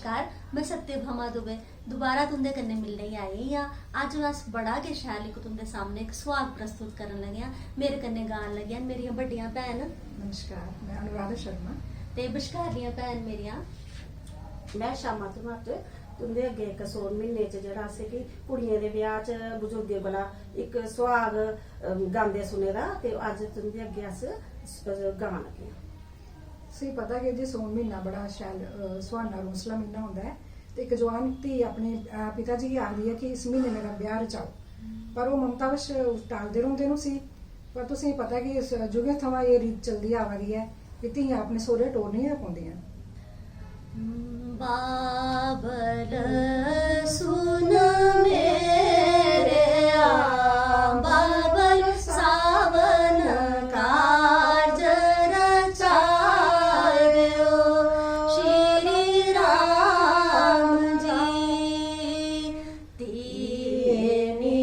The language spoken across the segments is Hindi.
नमस्कार, मैं सत्यभामा दुबे दोबारा तुंदे कन्नै मिलने ही आई हां। अज अस बड़ा गै शैल इक तुंदे सामने एक सुहाग प्रस्तुत करन लगे हां। मेरे कन्नै गान लगे हां मेरियां बड्डियां भैन। नमस्कार, मैं अनुराधा शर्मा ते बश्कारियां भैन मेरियां मैं शामा धमाट तुंदे अगे इक सौन म्हीने च जेहड़ा असें कि कुड़ियें दे ब्याह च बुजुर्गें कोला इक सुहाग गांदे सुने दा ते अज तुंदे अगे अस गान लगे आं। सी पता कि जी सौन महीना बड़ा शैल सुहाना रोसला महीना होंदा है ते एक जवान धी अपने पिता जी गी आखदी है कि इस महीने मेरा ब्याह रचाओ, पर वो ममतावश टालदे रौंदे नु सी। पर तुसें पता कि इस जुगे थमां ये रीत चलदी आवा दी है कि धीआं अपने सौह्रे टोर नहीं पौंदियां। बाबल सुन मेरे बाबल सावन कारज रचायो श्री राम जी। तिनी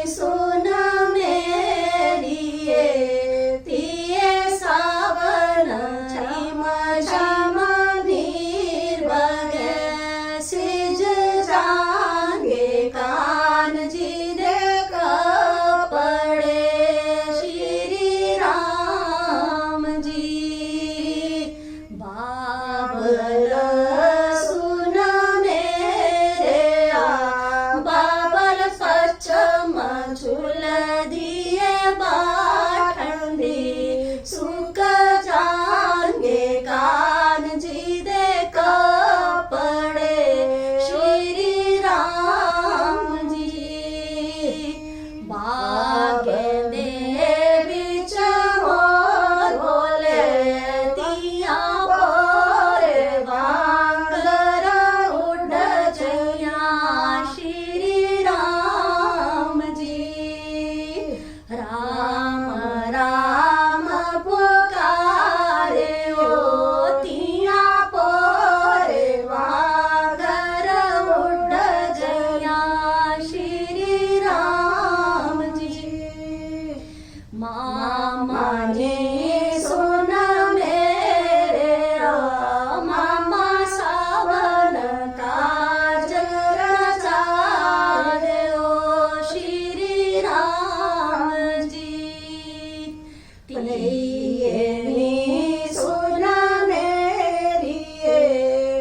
सुन मेरी तिये सावन झिम झिम नीर बगे सिज जांगे कान जी दे कपड़े श्री राम जी। बाबल सुन मेरे बाबल पश्चिम झूल दिए बाठंडी सुख जांगे कान जी दे कपड़े श्री राम जी। बागे दे बिच मोर बोले तिया पोरे वांगर उड़ जया श्री राम जी। राम राम पुकारे ओ तिया पोरे वांगर उड़ जया श्री राम जी। मामा ने सुन मेरे मामा सावन काज रचायो श्री राम जी। तिये सुन मेरी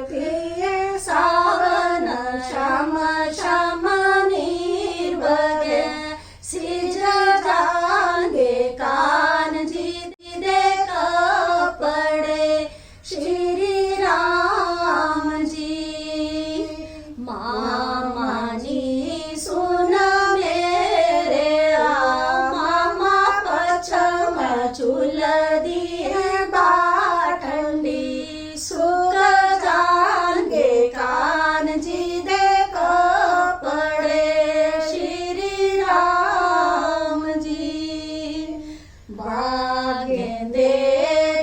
तिये सावन श्याम श्याम नीर बगे सिज जांगे कान जी दे कपड़े श्री राम जी। मामा जी सुन मेरे मामा पश्चिम झूल दिए बाठंडी सुख जांगे कान जी दे कपड़े श्री राम जी। बागे दे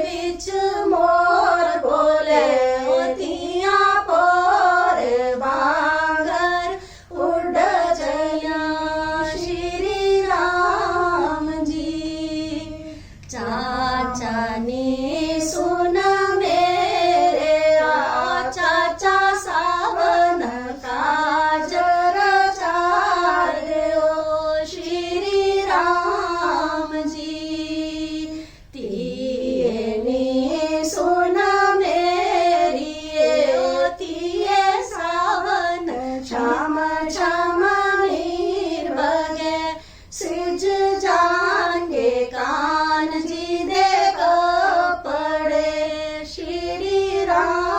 बिच मोर बोले तिया पोरे बांगर उड़ जया श्री राम जी। चाचा ने सुन मेरे चाचा सावन काज रचायो श्री राम जी। तिये सुन मेरी तिये सावन श्याम श्याम नीर बगे सिज जांगे कान जी दे कपड़े श्री राम